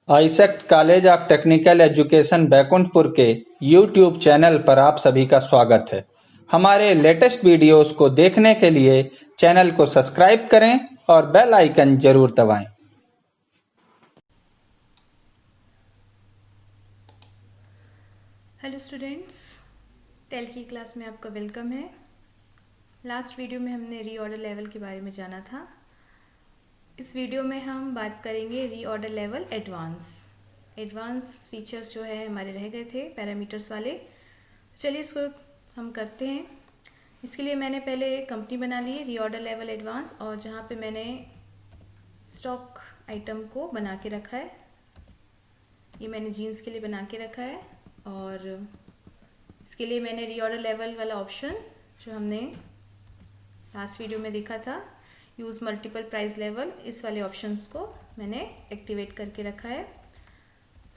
AISECT college of technical education Baikunthpur के YouTube channel पर आप सभी का स्वागत है। हमारे लेटेस्ट वीडियोस को देखने के लिए चैनल को सब्सक्राइब करें और बेल आइकन जरूर दबाएं। हेलो स्टूडेंट्स, 12th की क्लास में आपका वेलकम है। लास्ट वीडियो में हमने रीऑर्डर लेवल के बारे में जाना था। इस वीडियो में हम बात करेंगे रीऑर्डर लेवल एडवांस फीचर्स जो है हमारे रह गए थे पैरामीटर्स वाले। चलिए इसको हम करते हैं। इसके लिए मैंने पहले एक कंपनी बना ली है रीऑर्डर लेवल एडवांस, और जहाँ पे मैंने स्टॉक आइटम को बना के रखा है। ये मैंने जीन्स के लिए बना के रखा है, और इसके लिए मैंने रीऑर्डर लेवल वाला ऑप्शन जो हमने लास्ट वीडियो में देखा था, यूज़ मल्टीपल प्राइस लेवल, इस वाले ऑप्शंस को मैंने एक्टिवेट करके रखा है।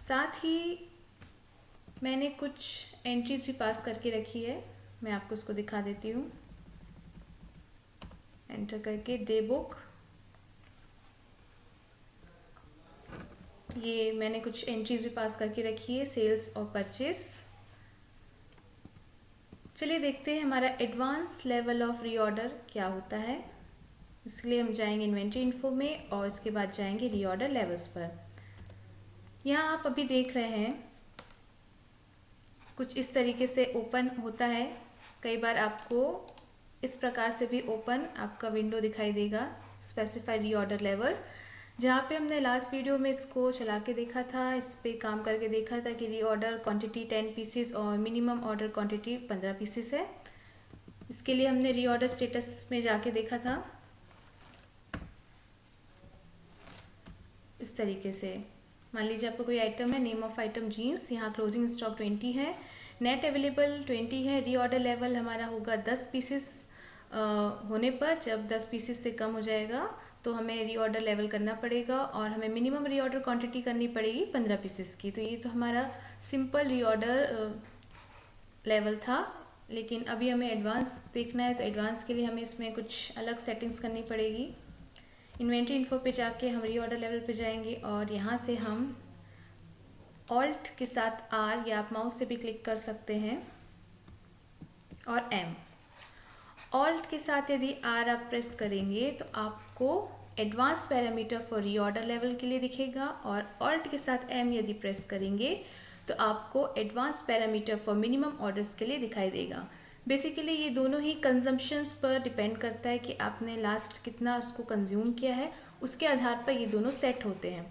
साथ ही मैंने कुछ एंट्रीज भी पास करके रखी है, मैं आपको उसको दिखा देती हूँ। एंटर करके डे बुक, ये मैंने कुछ एंट्रीज भी पास करके रखी है, सेल्स और परचेस। चलिए देखते हैं हमारा एडवांस लेवल ऑफ रीऑर्डर क्या होता है। इसलिए हम जाएंगे इन्वेंट्री इन्फो में, और इसके बाद जाएंगे रीऑर्डर लेवल्स पर। यहाँ आप अभी देख रहे हैं कुछ इस तरीके से ओपन होता है। कई बार आपको इस प्रकार से भी ओपन आपका विंडो दिखाई देगा, स्पेसिफाई रीऑर्डर लेवल, जहाँ पे हमने लास्ट वीडियो में इसको चला के देखा था, इस पे काम करके देखा था कि रीऑर्डर क्वांटिटी 10 पीसेस और मिनिमम ऑर्डर क्वांटिटी 15 पीसेस है। इसके लिए हमने रीऑर्डर स्टेटस में जाके देखा था इस तरीके से। मान लीजिए आपको कोई आइटम है, नेम ऑफ आइटम जीन्स, यहाँ क्लोजिंग स्टॉक 20 है, नेट अवेलेबल 20 है, रीऑर्डर लेवल हमारा होगा 10 पीसेस होने पर। जब 10 पीसेस से कम हो जाएगा तो हमें रीऑर्डर लेवल करना पड़ेगा, और हमें मिनिमम रीऑर्डर क्वांटिटी करनी पड़ेगी 15 पीसेस की। तो ये तो हमारा सिंपल रीऑर्डर लेवल था, लेकिन अभी हमें एडवांस देखना है, तो एडवांस के लिए हमें इसमें कुछ अलग सेटिंग्स करनी पड़ेगी। इन्वेंट्री इन्फो पे जाके हम रीऑर्डर लेवल पे जाएंगे, और यहाँ से हम ऑल्ट के साथ आर, या आप माउस से भी क्लिक कर सकते हैं, और एम। ऑल्ट के साथ यदि आर आप प्रेस करेंगे तो आपको advance parameter for reorder level के लिए दिखेगा, और ऑल्ट के साथ एम यदि प्रेस करेंगे तो आपको advance parameter for minimum orders के लिए दिखाई देगा। बेसिकली ये दोनों ही कंजम्पशंस पर डिपेंड करता है कि आपने लास्ट कितना उसको कंज्यूम किया है, उसके आधार पर ये दोनों सेट होते हैं।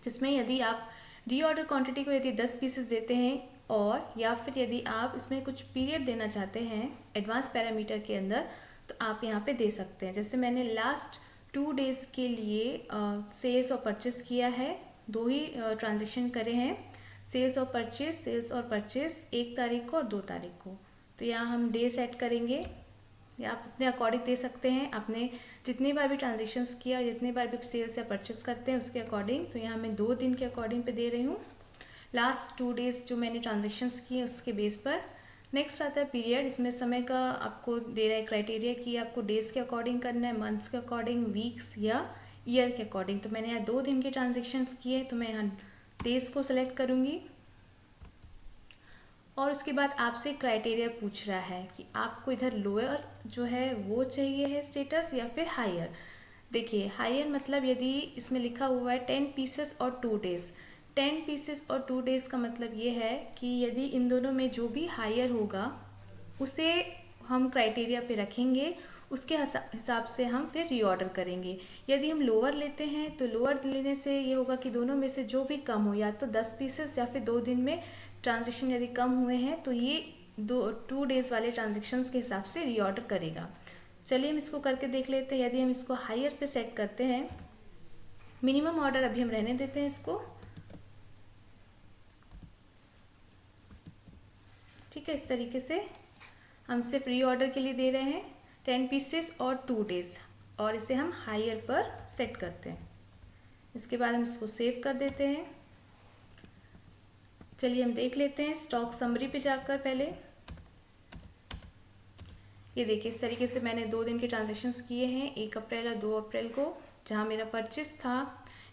जिसमें यदि आप रीऑर्डर क्वांटिटी को यदि 10 पीसेस देते हैं, और या फिर यदि आप इसमें कुछ पीरियड देना चाहते हैं एडवांस पैरामीटर के अंदर, तो आप यहाँ पे दे सकते हैं। जैसे मैंने लास्ट 2 डेज़ के लिए सेल्स और परचेस किया है, दो ही ट्रांजेक्शन करे हैं, सेल्स और परचेस 1 तारीख को और 2 तारीख को। तो यहाँ हम डे सेट करेंगे, या आप अपने अकॉर्डिंग दे सकते हैं। आपने जितनी बार भी ट्रांजेक्शन्स किया, जितनी बार भी सेल्स या परचेस करते हैं उसके अकॉर्डिंग। तो यहाँ मैं 2 दिन के अकॉर्डिंग पे दे रही हूँ, लास्ट 2 डेज़ जो मैंने ट्रांजेक्शन्स किए उसके बेस पर। नेक्स्ट आता है पीरियड, इसमें समय का आपको दे रहा है क्राइटेरिया कि आपको डेज़ के अकॉर्डिंग करना है, मंथ्स के अकॉर्डिंग, वीक्स या ईयर के अकॉर्डिंग। तो मैंने यहाँ 2 दिन के ट्रांजेक्शन्स किए, तो मैं यहाँ डेज़ को सेलेक्ट करूँगी, और उसके बाद आपसे क्राइटेरिया पूछ रहा है कि आपको इधर लोअर जो है वो चाहिए है स्टेटस, या फिर हायर। देखिए हायर मतलब यदि इसमें लिखा हुआ है 10 पीसेस और 2 डेज़, 10 पीसेस और 2 डेज़ का मतलब ये है कि यदि इन दोनों में जो भी हायर होगा उसे हम क्राइटेरिया पे रखेंगे, उसके हिसाब से हम फिर रीऑर्डर करेंगे। यदि हम लोअर लेते हैं तो लोअर लेने से ये होगा कि दोनों में से जो भी कम हो, या तो 10 पीसेस या फिर 2 दिन में ट्रांजेक्शन यदि कम हुए हैं, तो ये 2 डेज़ वाले ट्रांजेक्शन्स के हिसाब से रीऑर्डर करेगा। चलिए हम इसको करके देख लेते हैं। यदि हम इसको हायर पे सेट करते हैं, मिनिमम ऑर्डर अभी हम रहने देते हैं इसको, ठीक है। इस तरीके से हम सिर्फ रीऑर्डर के लिए दे रहे हैं 10 पीसेस और 2 डेज़, और इसे हम हायर पर सेट करते हैं। इसके बाद हम इसको सेव कर देते हैं। चलिए हम देख लेते हैं स्टॉक समरी पे जाकर पहले। ये देखिए इस तरीके से मैंने 2 दिन के ट्रांजेक्शन्स किए हैं, 1 अप्रैल और 2 अप्रैल को, जहाँ मेरा परचेस था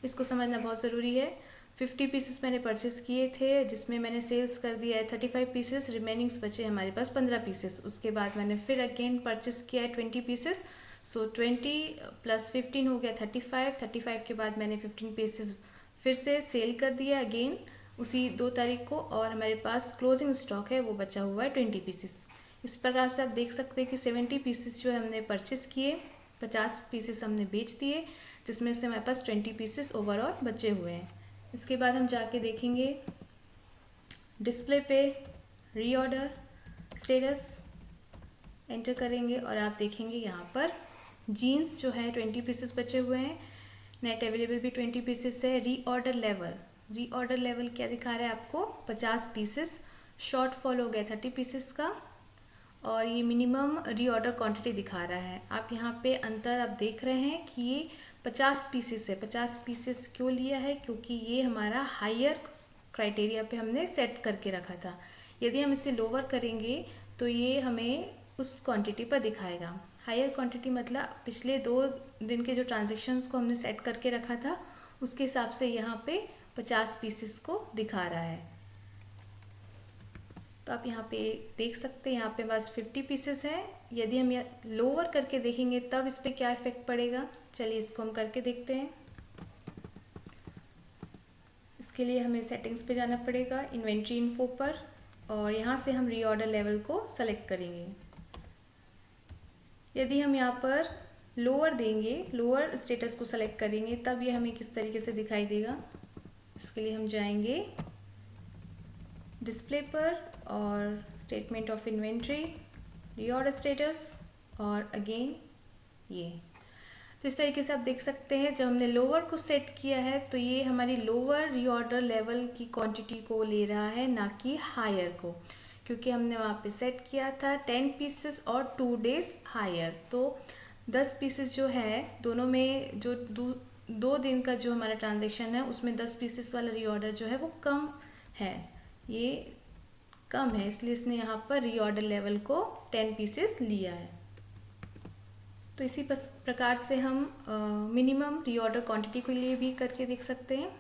इसको समझना बहुत ज़रूरी है। 50 पीसेस मैंने परचेस किए थे, जिसमें मैंने सेल्स कर दिया है 35 पीसेस, रिमेनिंग्स बचे हमारे पास 15 पीसेस। उसके बाद मैंने फिर अगेन परचेस किया है 20 पीसेस, सो 20 + 15 हो गया 35। 35 के बाद मैंने 15 पीसेस फिर से सेल कर दिया अगेन उसी 2 तारीख को, और हमारे पास क्लोजिंग स्टॉक है वो बचा हुआ है 20 पीसेस। इस प्रकार से आप देख सकते हैं कि 70 पीसेस जो हमने परचेस किए, 50 पीसेस हमने बेच दिए, जिसमें से हमारे पास 20 पीसेस ओवरऑल बचे हुए हैं। इसके बाद हम जाके देखेंगे डिस्प्ले पे रीऑर्डर स्टेटस एंटर करेंगे और आप देखेंगे यहाँ पर जीन्स जो है 20 पीसेस बचे हुए हैं, नेट अवेलेबल भी 20 पीसेस है। रीऑर्डर लेवल क्या दिखा रहा है आपको, 50 पीसेस। शॉर्ट फॉल हो गया 30 पीसेस का, और ये मिनिमम रीऑर्डर क्वांटिटी दिखा रहा है। आप यहाँ पे अंतर आप देख रहे हैं कि ये 50 पीसेस है। 50 पीसेस क्यों लिया है, क्योंकि ये हमारा हायर क्राइटेरिया पे हमने सेट करके रखा था। यदि हम इसे लोअर करेंगे तो ये हमें उस क्वांटिटी पर दिखाएगा। हायर क्वांटिटी मतलब पिछले 2 दिन के जो ट्रांजेक्शन्स को हमने सेट करके रखा था उसके हिसाब से यहाँ पे 50 पीसेस को दिखा रहा है। तो आप यहाँ पे देख सकते हैं, यहाँ पे बस 50 पीसेस है। यदि हम लोअर करके देखेंगे तब इस पर क्या इफेक्ट पड़ेगा, चलिए इसको हम करके देखते हैं। इसके लिए हमें सेटिंग्स पे जाना पड़ेगा, इन्वेंट्री इन्फो पर, और यहाँ से हम रीऑर्डर लेवल को सेलेक्ट करेंगे। यदि हम यहाँ पर लोअर देंगे, लोअर स्टेटस को सेलेक्ट करेंगे, तब ये हमें किस तरीके से दिखाई देगा। इसके लिए हम जाएंगे डिस्प्ले पर और statement of inventory, reorder status, और अगेन ये। तो इस तरीके से आप देख सकते हैं जब हमने लोअर को सेट किया है तो ये हमारी लोअर रीऑर्डर लेवल की क्वांटिटी को ले रहा है, ना कि हायर को, क्योंकि हमने वहाँ पे सेट किया था 10 पीसेस और 2 डेज हायर। तो 10 पीसेस जो है दोनों में, जो 2 दिन का जो हमारा ट्रांजेक्शन है उसमें 10 पीसेस वाला रीऑर्डर जो है वो कम है, ये कम है, इसलिए इसने यहाँ पर रीऑर्डर लेवल को 10 पीसेस लिया है। तो इसी प्रकार से हम मिनिमम रीऑर्डर क्वांटिटी के लिए भी करके देख सकते हैं।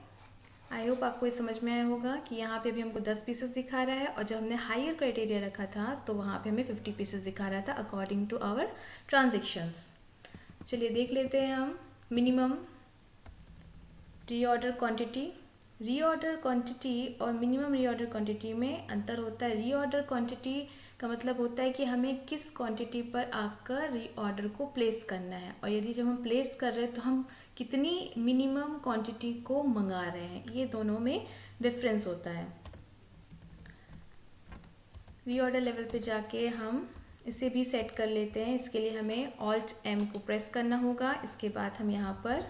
आई होप आपको ये समझ में आया होगा कि यहाँ पे भी हमको 10 पीसेस दिखा रहा है, और जब हमने हायर क्राइटेरिया रखा था तो वहाँ पे हमें 50 पीसेस दिखा रहा था अकॉर्डिंग टू आवर ट्रांजेक्शन्स। चलिए देख लेते हैं हम minimum reorder quantity. Reorder quantity और मिनिमम रीऑर्डर क्वांटिटी में अंतर होता है। रीऑर्डर क्वांटिटी का मतलब होता है कि हमें किस क्वांटिटी पर आकर रीऑर्डर को प्लेस करना है, और यदि जब हम प्लेस कर रहे हैं तो हम कितनी मिनिमम क्वांटिटी को मंगा रहे हैं, ये दोनों में डिफरेंस होता है। रीऑर्डर लेवल पे जाके हम इसे भी सेट कर लेते हैं। इसके लिए हमें Alt M को प्रेस करना होगा। इसके बाद हम यहाँ पर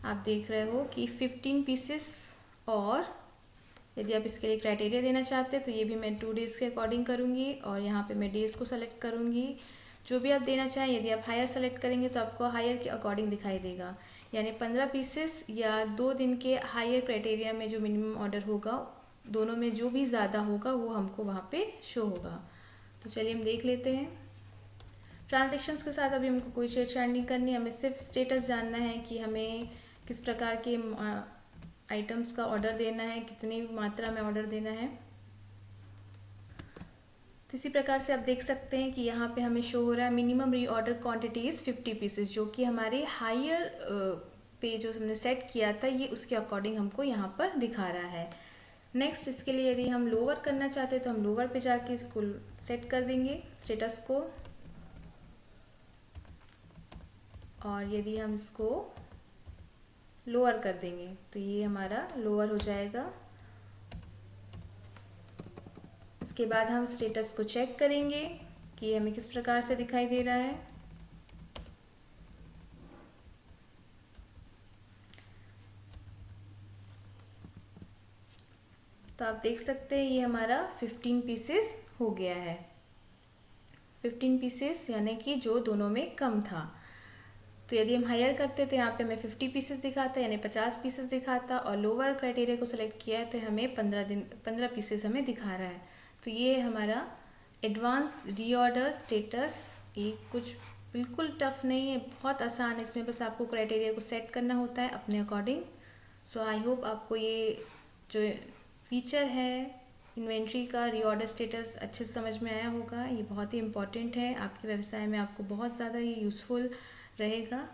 आप देख रहे हो कि 15 पीसेस, और यदि आप इसके लिए क्राइटेरिया देना चाहते हैं तो ये भी मैं 2 डेज़ के अकॉर्डिंग करूँगी, और यहाँ पे मैं डेज़ को सेलेक्ट करूँगी। जो भी आप देना चाहें, यदि आप हायर सेलेक्ट करेंगे तो आपको हायर के अकॉर्डिंग दिखाई देगा, यानी 15 पीसेस या 2 दिन के हायर क्राइटेरिया में जो मिनिमम ऑर्डर होगा, दोनों में जो भी ज़्यादा होगा वो हमको वहाँ पे शो होगा। तो चलिए हम देख लेते हैं। ट्रांजेक्शन्स के साथ अभी हमको कोई छेड़छाड़ नहीं करनी, हमें सिर्फ स्टेटस जानना है कि हमें किस प्रकार के आइटम्स का ऑर्डर देना है, कितनी मात्रा में ऑर्डर देना है। तो इसी प्रकार से आप देख सकते हैं कि यहाँ पे हमें शो हो रहा है मिनिमम रीऑर्डर क्वांटिटीज़ 50 पीसेस, जो कि हमारे हायर पे जो हमने सेट किया था ये उसके अकॉर्डिंग हमको यहाँ पर दिखा रहा है। नेक्स्ट, इसके लिए यदि हम लोअर करना चाहते हैं तो हम लोअर पे जाके इसको सेट कर देंगे स्टेटस को, और यदि हम इसको लोअर कर देंगे तो ये हमारा लोअर हो जाएगा। इसके बाद हम स्टेटस को चेक करेंगे कि हमें किस प्रकार से दिखाई दे रहा है। तो आप देख सकते हैं ये हमारा 15 पीसेस हो गया है। 15 पीसेस यानी कि जो दोनों में कम था। तो यदि हम हायर करते तो यहाँ पे हमें 50 पीसेस दिखाता, यानी 50 पीसेस दिखाता, और लोअर क्राइटेरिया को सिलेक्ट किया है तो हमें 15 पीसेस हमें दिखा रहा है। तो ये हमारा एडवांस रीऑर्डर स्टेटस, ये कुछ बिल्कुल टफ नहीं है, बहुत आसान है। इसमें बस आपको क्राइटेरिया को सेट करना होता है अपने अकॉर्डिंग। सो आई होप आपको ये जो फीचर है इन्वेंट्री का रीऑर्डर स्टेटस अच्छे से समझ में आया होगा। ये बहुत ही इम्पॉर्टेंट है, आपके व्यवसाय में आपको बहुत ज़्यादा ये यूज़फुल रहेगा।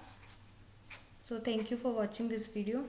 So thank you for watching this video.